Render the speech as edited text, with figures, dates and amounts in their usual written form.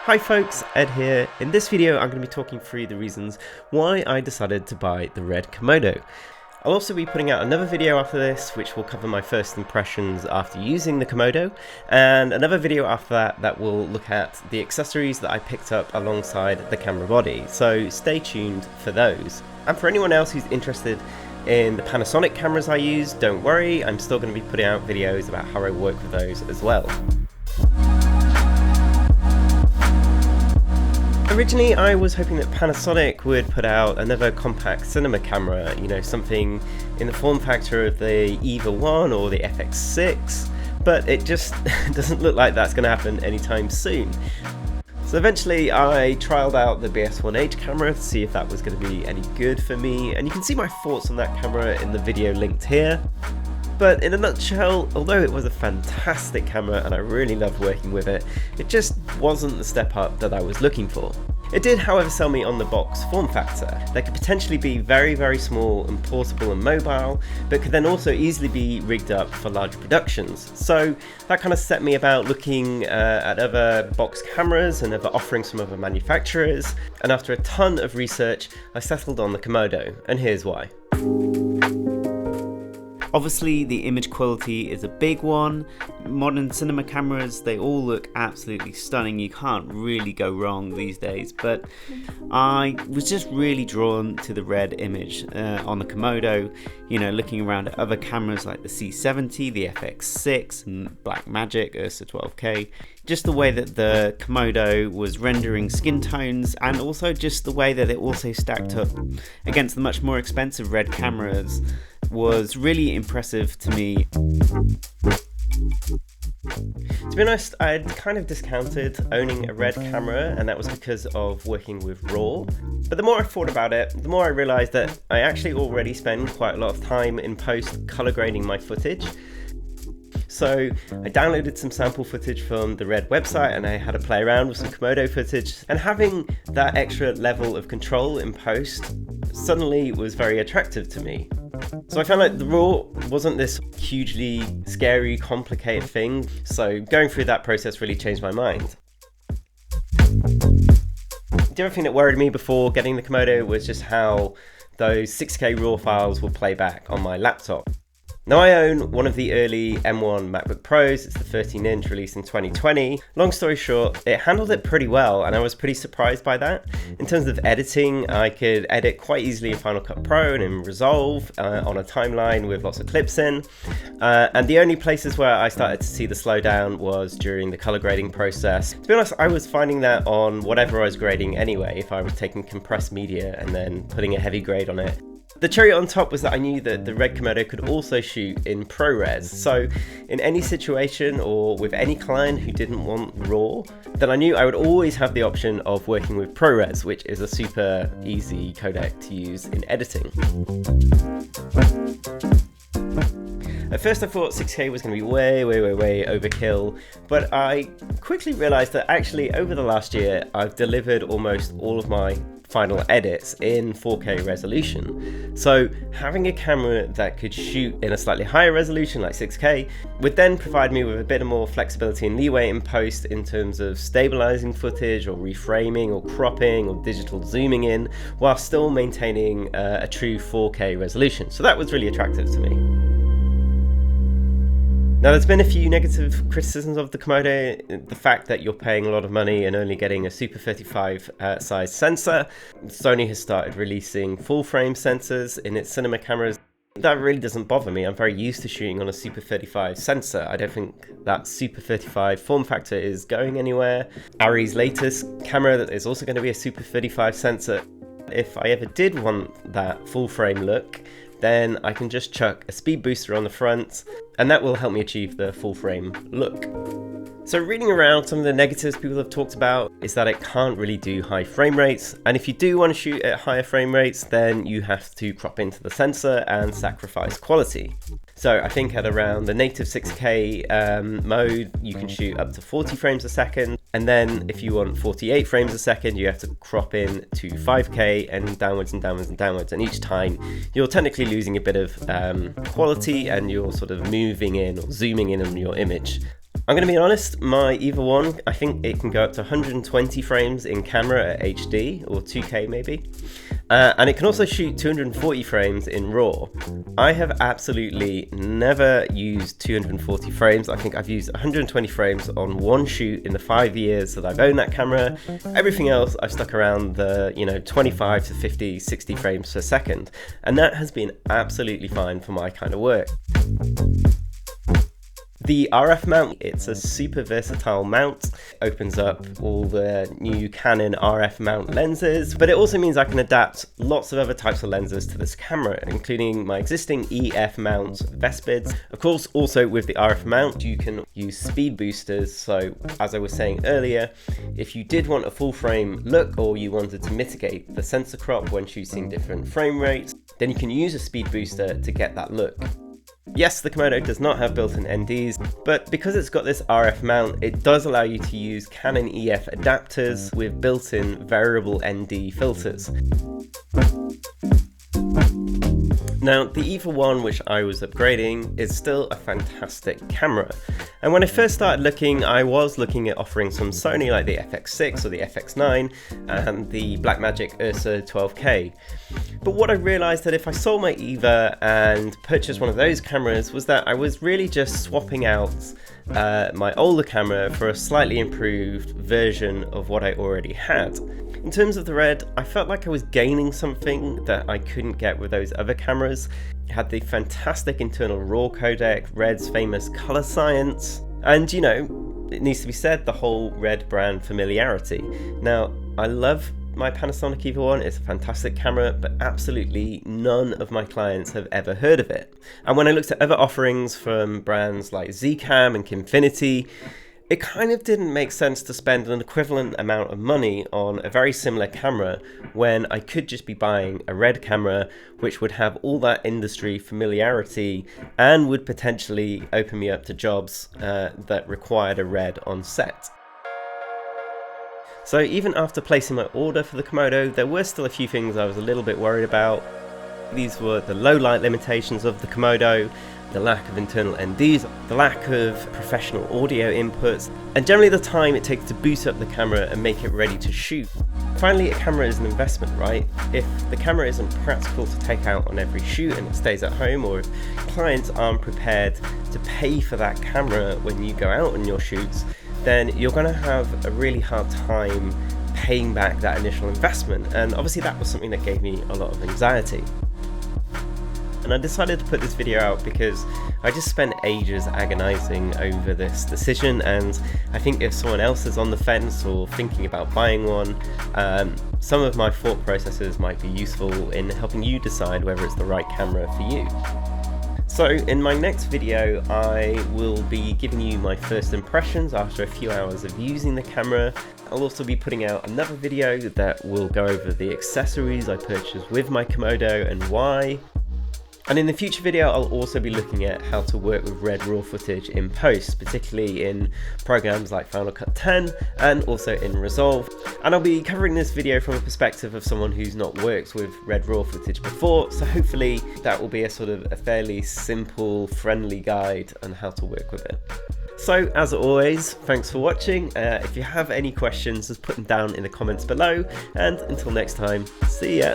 Hi folks, Ed here. In this video I'm going to be talking through the reasons why I decided to buy the RED Komodo. I'll also be putting out another video after this which will cover my first impressions after using the Komodo, and another video after that will look at the accessories that I picked up alongside the camera body, so stay tuned for those. And for anyone else who's interested in the Panasonic cameras I use, don't worry, I'm still going to be putting out videos about how I work with those as well. Originally, I was hoping that Panasonic would put out another compact cinema camera, you know, something in the form factor of the EVA 1 or the FX6, but it just doesn't look like that's going to happen anytime soon. So eventually I trialled out the BS1H camera to see if that was going to be any good for me, and you can see my thoughts on that camera in the video linked here. But in a nutshell, although it was a fantastic camera and I really loved working with it, it just wasn't the step up that I was looking for. It did, however, sell me on the box form factor. They could potentially be very small and portable and mobile, but could then also easily be rigged up for larger productions. So that kind of set me about looking at other box cameras and other offerings from other manufacturers, and after a ton of research, I settled on the Komodo, and here's why. Obviously the image quality is a big one. Modern cinema cameras, they all look absolutely stunning. You can't really go wrong these days, but I was just really drawn to the RED image on the Komodo, you know, looking around at other cameras like the C70, the FX6 and Blackmagic Ursa 12K. Just the way that the Komodo was rendering skin tones, and also just the way that it also stacked up against the much more expensive RED cameras was really impressive to me. To be honest, I'd kind of discounted owning a RED camera, and that was because of working with RAW. But the more I thought about it, the more I realised that I actually already spend quite a lot of time in post colour grading my footage. So I downloaded some sample footage from the RED website and I had a play around with some Komodo footage, and having that extra level of control in post suddenly was very attractive to me. So I found like the RAW wasn't this hugely scary, complicated thing, so going through that process really changed my mind. The other thing that worried me before getting the Komodo was just how those 6K RAW files would play back on my laptop. Now I own one of the early M1 MacBook Pros, it's the 13-inch released in 2020. Long story short, it handled it pretty well and I was pretty surprised by that. In terms of editing, I could edit quite easily in Final Cut Pro and in Resolve on a timeline with lots of clips in. And the only places where I started to see the slowdown was during the color grading process. To be honest, I was finding that on whatever I was grading anyway, if I was taking compressed media and then putting a heavy grade on it. The cherry on top was that I knew that the RED Komodo could also shoot in ProRes, so in any situation or with any client who didn't want RAW, then I knew I would always have the option of working with ProRes, which is a super easy codec to use in editing. At first I thought 6K was going to be way overkill, but I quickly realised that actually over the last year I've delivered almost all of my final edits in 4K resolution. So having a camera that could shoot in a slightly higher resolution like 6K would then provide me with a bit more flexibility and leeway in post in terms of stabilizing footage or reframing or cropping or digital zooming in while still maintaining a true 4K resolution. So that was really attractive to me. Now there's been a few negative criticisms of the Komodo, the fact that you're paying a lot of money and only getting a Super 35 size sensor. Sony has started releasing full frame sensors in its cinema cameras. That really doesn't bother me. I'm very used to shooting on a Super 35 sensor. I don't think that Super 35 form factor is going anywhere. Arri's latest camera is also going to be a Super 35 sensor. If I ever did want that full frame look, then I can just chuck a speed booster on the front and that will help me achieve the full frame look. So reading around, some of the negatives people have talked about is that it can't really do high frame rates, and if you do want to shoot at higher frame rates then you have to crop into the sensor and sacrifice quality. So I think at around the native 6K mode you can shoot up to 40 frames a second, and then if you want 48 frames a second you have to crop in to 5K and downwards and downwards and downwards, and each time you're technically losing a bit of quality and you're sort of moving in or zooming in on your image. I'm going to be honest, my EVA 1, I think it can go up to 120 frames in camera at HD, or 2K maybe. And it can also shoot 240 frames in RAW. I have absolutely never used 240 frames. I think I've used 120 frames on one shoot in the 5 years that I've owned that camera. Everything else I've stuck around the 25 to 50, 60 frames per second. And that has been absolutely fine for my kind of work. The RF mount, it's a super versatile mount, opens up all the new Canon RF mount lenses, but it also means I can adapt lots of other types of lenses to this camera, including my existing EF mount Vespids. Of course, also with the RF mount, you can use speed boosters. So as I was saying earlier, if you did want a full frame look or you wanted to mitigate the sensor crop when shooting different frame rates, then you can use a speed booster to get that look. Yes, the Komodo does not have built-in NDs, but because it's got this RF mount, it does allow you to use Canon EF adapters with built-in variable ND filters. Now, the EVA 1, which I was upgrading, is still a fantastic camera. And when I first started looking, I was looking at offering some Sony like the FX6 or the FX9 and the Blackmagic Ursa 12K. But what I realized that if I sold my EVA and purchased one of those cameras was that I was really just swapping out my older camera for a slightly improved version of what I already had. In terms of the RED, I felt like I was gaining something that I couldn't get with those other cameras. It had the fantastic internal RAW codec, RED's famous color science, and it needs to be said, the whole RED brand familiarity. Now, I love my Panasonic EVA 1, it's a fantastic camera, but absolutely none of my clients have ever heard of it. And when I looked at other offerings from brands like Zcam and Kinfinity, it kind of didn't make sense to spend an equivalent amount of money on a very similar camera when I could just be buying a RED camera which would have all that industry familiarity and would potentially open me up to jobs that required a RED on set. So even after placing my order for the Komodo, there were still a few things I was a little bit worried about. These were the low light limitations of the Komodo, the lack of internal NDs, the lack of professional audio inputs, and generally the time it takes to boot up the camera and make it ready to shoot. Finally, a camera is an investment, right? If the camera isn't practical to take out on every shoot and it stays at home, or if clients aren't prepared to pay for that camera when you go out on your shoots, then you're going to have a really hard time paying back that initial investment. And obviously that was something that gave me a lot of anxiety. And I decided to put this video out because I just spent ages agonizing over this decision, and I think if someone else is on the fence or thinking about buying one, some of my thought processes might be useful in helping you decide whether it's the right camera for you. So in my next video, I will be giving you my first impressions after a few hours of using the camera. I'll also be putting out another video that will go over the accessories I purchased with my Komodo and why. And in the future video, I'll also be looking at how to work with RED RAW footage in post, particularly in programs like Final Cut 10 and also in Resolve. And I'll be covering this video from a perspective of someone who's not worked with RED RAW footage before, so hopefully that will be a fairly simple, friendly guide on how to work with it. So as always, thanks for watching. If you have any questions, just put them down in the comments below, and until next time, see ya!